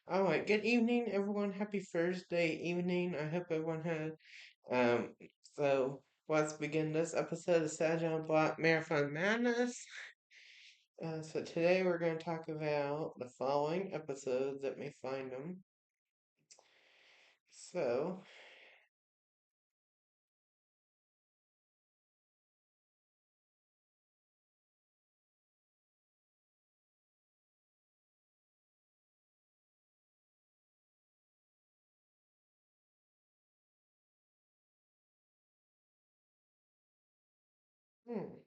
All right, good evening, everyone. Happy Thursday evening. I hope everyone had. Um, let's begin this episode of Saturday Block Marathon Madness. So today we're going to talk about the following episodes that may find them. So, hmm.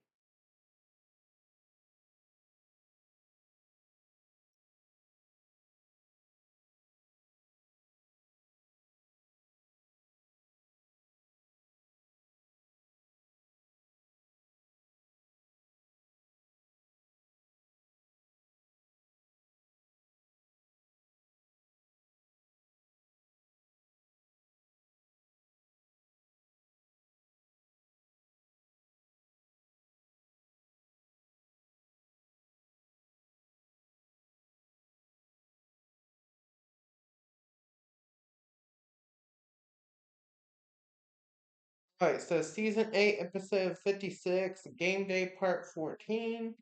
All right, so season 8, episode 56, Game Day Part 14.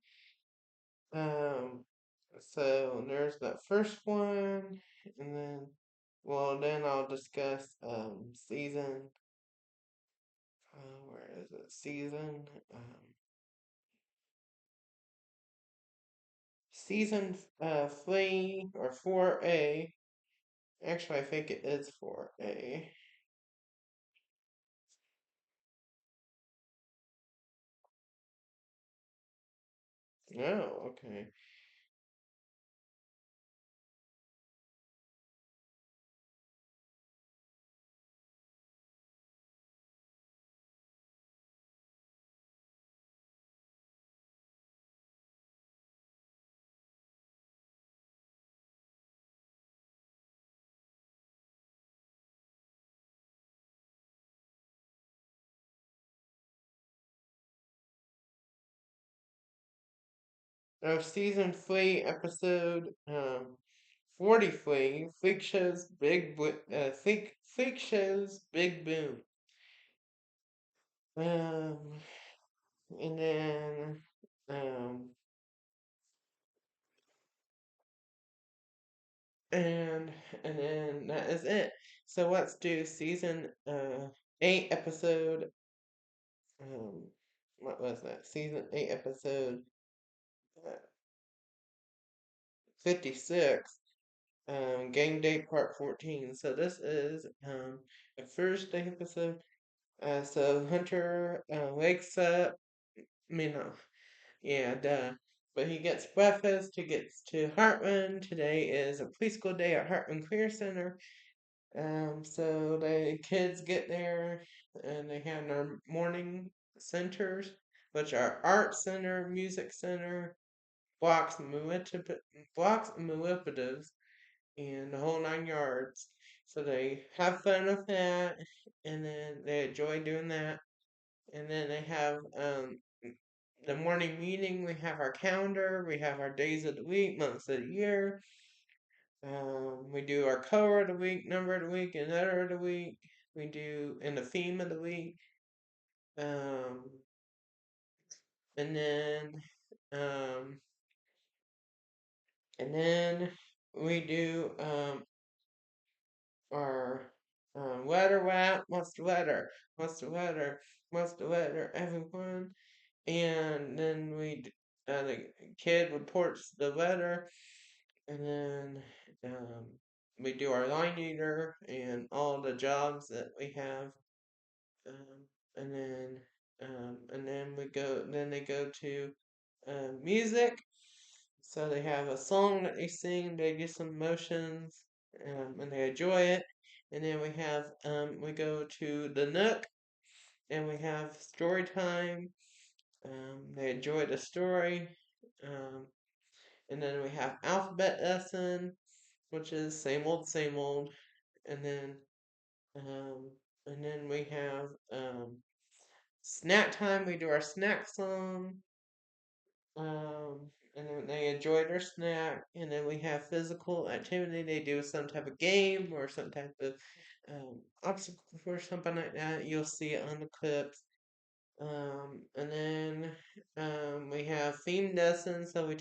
Um, so there's that first one, and then I'll discuss season. Where is it? Season 3 or 4A. Actually, I think it is 4A. Oh, okay. Season 3, episode 43, Freak Show's Big Boom. Um, and then, um, and, and then that is it. So let's do season 8, episode, um, what was that? Season 8, episode uh, 56, Game Day Part 14. So this is the first day episode. So Hunter wakes up. I mean, no, yeah, duh. But he gets breakfast. He gets to Hartman. Today is a preschool day at Hartman Career Center. So the kids get there and they have their morning centers, which are art center, music center, blocks and manipulatives, and the whole 9 yards. So they have fun with that, and then they enjoy doing that. And then they have the morning meeting. We have our calendar. We have our days of the week, months of the year. We do our color of the week, number of the week, and letter of the week. We do in the theme of the week. Um, and then um, and then we do our letter wrap. What's the letter? What's the letter? What's the letter? Everyone. And then the kid reports the letter, and then um, we do our line eater and all the jobs that we have, um, and then we go. Then they go to music. So they have a song that they sing. They do some motions, and they enjoy it. And then we go to the Nook, and we have story time. They enjoy the story. Um, and then we have alphabet lesson, which is same old. And then um, we have snack time. We do our snack song. Um, and then they enjoy their snack, and then we have physical activity. They do some type of game or some type of obstacle or something like that. You'll see it on the clips. And then we have themed lessons. So we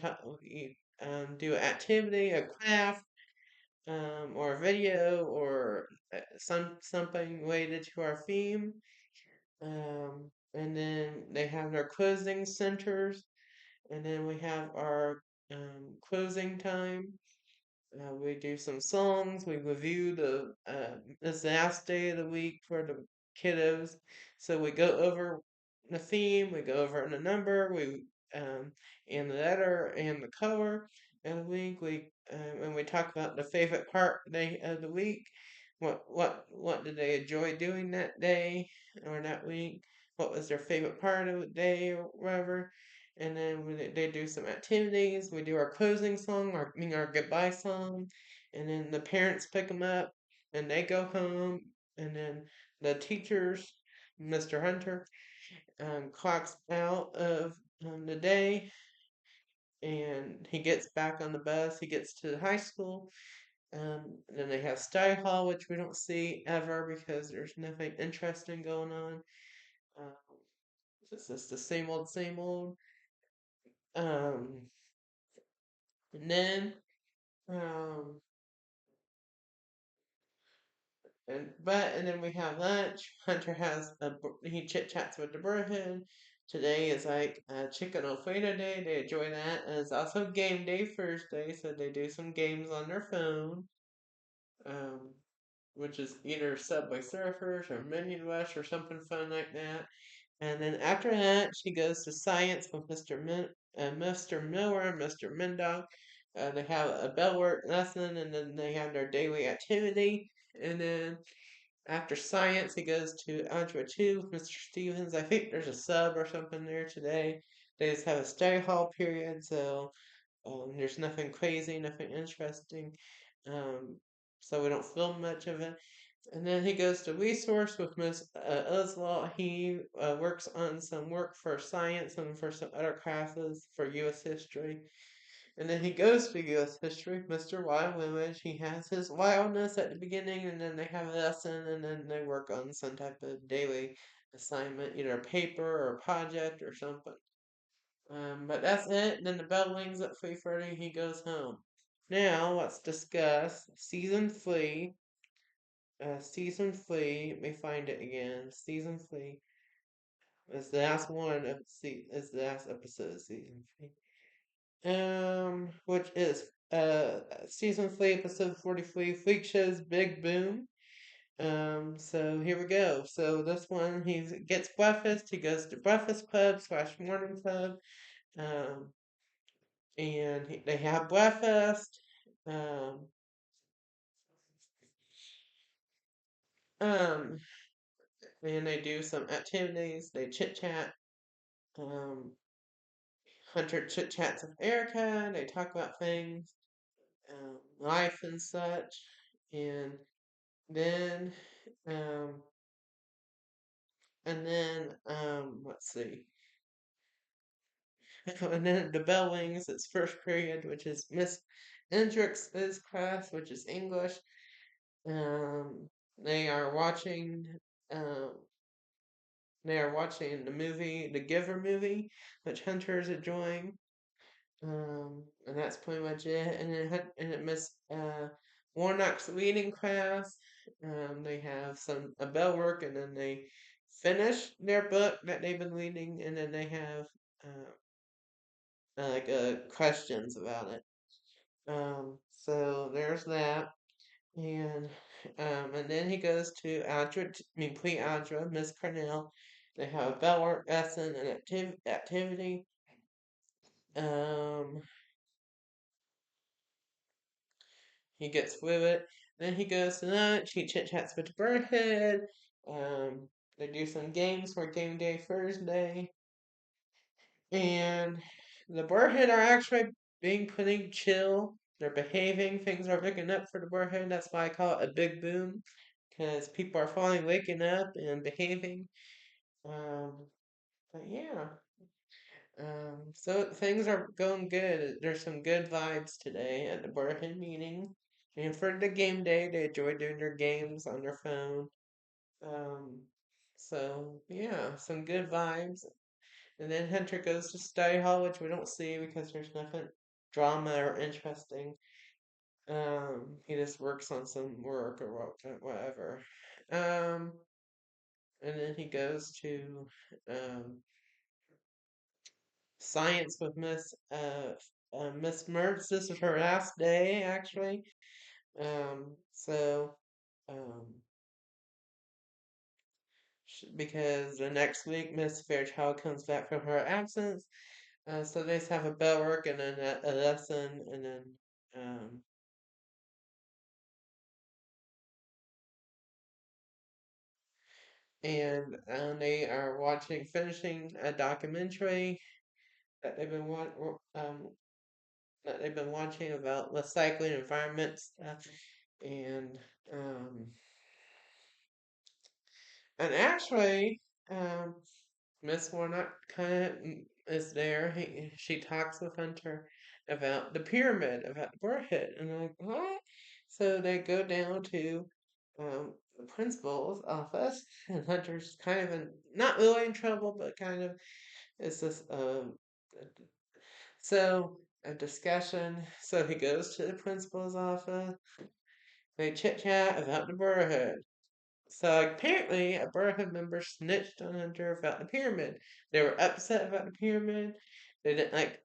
do an activity, a craft, or a video, or something related to our theme. And then they have their closing centers, and then we have our closing time. We do some songs. We review the last day of the week for the kiddos. So we go over the theme. We go over the number. Um, and the letter and the color of the week. And we talk about the favorite part day of the week. What did they enjoy doing that day or that week? What was their favorite part of the day or whatever? And then they do some activities. We do our closing song, our goodbye song, and then the parents pick them up, and they go home, and then the teachers, Mr. Hunter, clocks out of the day, and he gets back on the bus. He gets to the high school. And then they have study hall, which we don't see ever because there's nothing interesting going on. Um, it's just the same old, same old. Um, and then Um, and then we have lunch. Hunter he chit chats with the Brotherhood. Today is like chicken Alfredo day. They enjoy that. And it's also game day Thursday, so they do some games on their phone. Um, which is either Subway Surfers or Minion Rush or something fun like that. And then after that, she goes to science with Mr. Miller and Mr. Mendog. They have a bell work lesson, and then they have their daily activity. And then after science, he goes to Algebra 2 with Mr. Stevens. I think there's a sub or something there today. They just have a study hall period, so there's nothing crazy, nothing interesting. Um, so we don't film much of it. And then he goes to resource with Miss Oswald. He works on some work for science and for some other classes for U.S. history. And then he goes to U.S. history, Mr. Wild Image. He has his wildness at the beginning, and then they have a lesson, and then they work on some type of daily assignment, either a paper or a project or something. But that's it. And then the bell rings at 3:30. He goes home. Now let's discuss season 3. Season 3. Let me find it again. Season 3 is the last one of is the last episode of season 3. Which is season 3, episode 43, Freakshow's Big Boom. So here we go. So this one, he gets breakfast. He goes to breakfast club / morning club. Um, and they have breakfast. Um, um, and they do some activities. They chit chat. Um, Hunter chit chats with Erica. They talk about things, life and such. And then, um, let's see. And then the bell rings. It's first period, which is Miss Hendrix's class, which is English. Um, they are watching. Um, they are watching the movie, the Giver movie, which Hunter is enjoying. And that's pretty much it. And then Miss Warnock's reading class. They have a bell work, and then they finish their book that they've been reading, and then they have questions about it. So there's that, and and then he goes to pre-algebra, Miss Cornell. They have a bell work lesson and activity. Um, he gets through it. Then he goes to lunch. He chit chats with the Birdhead. They do some games for game day Thursday. And the Birdhead are actually being pretty chill. They're behaving. Things are picking up for the Birdhead. That's why I call it a big boom. Because people are finally waking up and behaving. Um, but yeah. So things are going good. There's some good vibes today at the Brotherhood meeting. And for the game day, they enjoy doing their games on their phone. Um, so yeah, some good vibes. And then Hunter goes to study hall, which we don't see because there's nothing drama or interesting. He just works on some work or whatever. Um, and then he goes to um science with Miss Mertz. This is her last day actually. So um because the next week Miss Fairchild comes back from her absence. So they just have a bell work and then a lesson and then um they are finishing a documentary that they've been watching about recycling environment stuff and um and actually um Miss Warnock kind of is there. She talks with Hunter about the pyramid, about the Brotherhood, and I'm like, what? So they go down to the principal's office, and Hunter's kind of not really in trouble, but kind of it's this so a discussion. So he goes to the principal's office. They chit chat about the Brotherhood. So apparently, a Brotherhood member snitched on Hunter about the pyramid. They were upset about the pyramid. They didn't like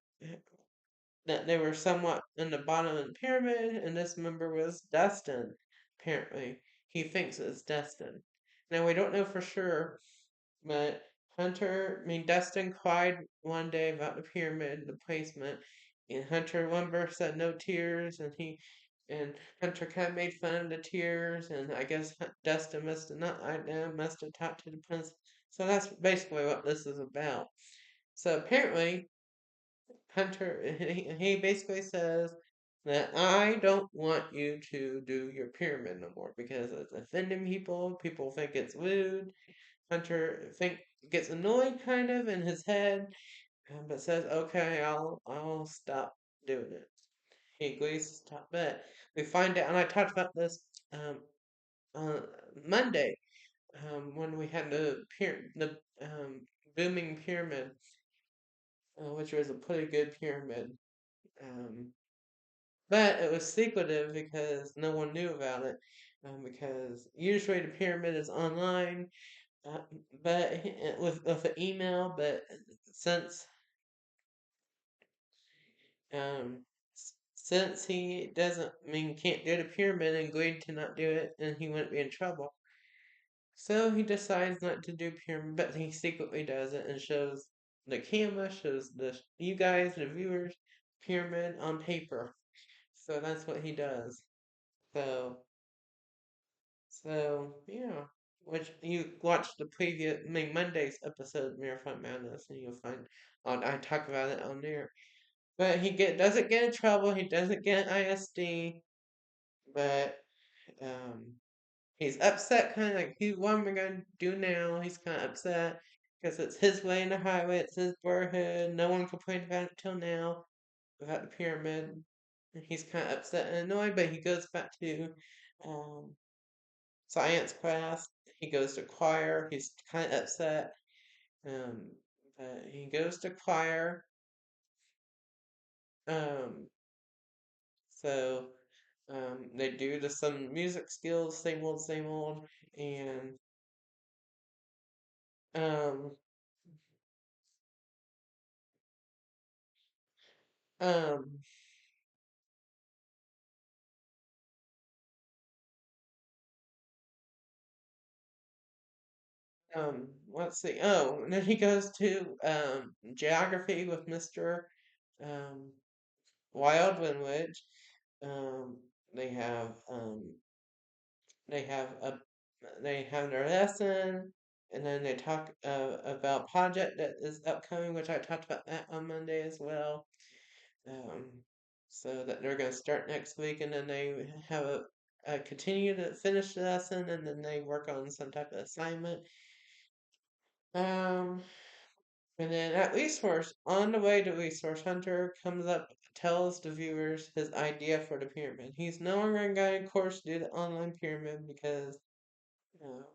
that they were somewhat in the bottom of the pyramid, and this member was Dustin. Apparently, he thinks it's Dustin. Now we don't know for sure, but Dustin cried one day about the pyramid, the placement, and Hunter Lumber said no tears, and Hunter kind of made fun of the tears, and I guess Dustin must have not, I know, must have talked to the prince. So that's basically what this is about. So apparently, he basically says that I don't want you to do your pyramid no more because it's offending people. People think it's lewd. Hunter gets annoyed kind of in his head, but says, "Okay, I'll stop doing it." He agrees to stop, but we find out, and I talked about this um, on Monday when we had the booming pyramid, which was a pretty good pyramid. Um, but it was secretive because no one knew about it. Because usually the pyramid is online, uh, but with an email. But since um, since he doesn't, can't do the pyramid and agreed to not do it, and he wouldn't be in trouble. So he decides not to do pyramid, but he secretly does it and shows the camera, shows you guys, the viewers, pyramid on paper. So that's what he does. So yeah, which you watch the previous, Monday's episode of Marathon Madness, and you'll find I talk about it on there. But doesn't get in trouble. He doesn't get ISD, but um, he's upset, kind of like, what am I gonna do now? He's kind of upset because it's his way in the highway. It's his Brotherhood. No one complained about it till now about the pyramid. And he's kind of upset and annoyed, but he goes back to um, science class. He goes to choir. He's kind of upset. Um, but he goes to choir. Um, so they do some music skills, same old, and um, um, let's see. Oh, and then he goes to geography with Mr. Um, Wildman, which um, they have um, they have a they have their lesson, and then they talk about project that is upcoming, which I talked about that on Monday as well. Um, so that they're going to start next week, and then they have a continue to finish the lesson, and then they work on some type of assignment. Um, And then at Resource, on the way to Resource, Hunter comes up, tells the viewers his idea for the pyramid. He's no longer going to, of course, do the online pyramid because um,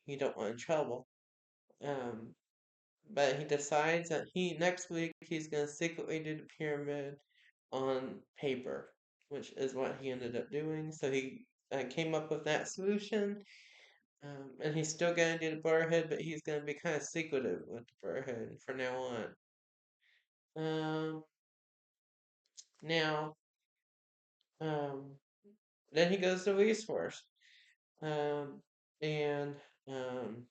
he don't want trouble. Um, but he decides that next week he's going to secretly do the pyramid on paper, which is what he ended up doing. So he came up with that solution. And he's still going to do the Brotherhood, but he's going to be kind of secretive with the Brotherhood from now on. Now, um, then he goes to Resource. And um,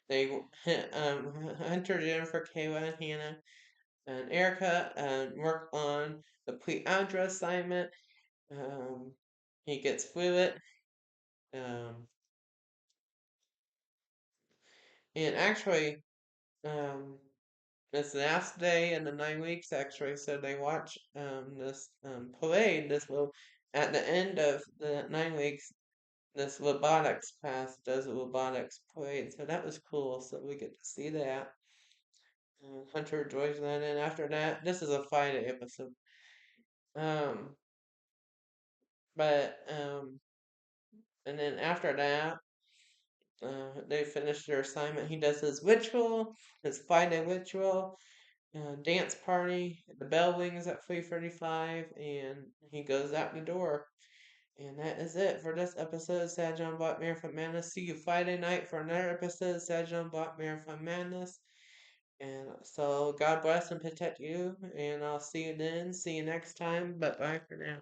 they Hunter, Jennifer, Kayla, Hannah, and Erica work on the pre-algebra assignment. He gets through it. Um, and actually, um, this last day in the 9 weeks, actually, so they watch this parade. This will at the end of the 9 weeks. This robotics class does a robotics parade, so that was cool. So we get to see that. Hunter enjoys that, and after that, this is a Friday episode. Um, but and then after that, they finish their assignment. He does his ritual, his Friday ritual, dance party. The bell rings at 3:35, and he goes out the door. And that is it for this episode of Sad John Block Marathon Madness. See you Friday night for another episode of Sad John Block Marathon Madness. And so God bless and protect you. And I'll see you then. See you next time. But bye for now.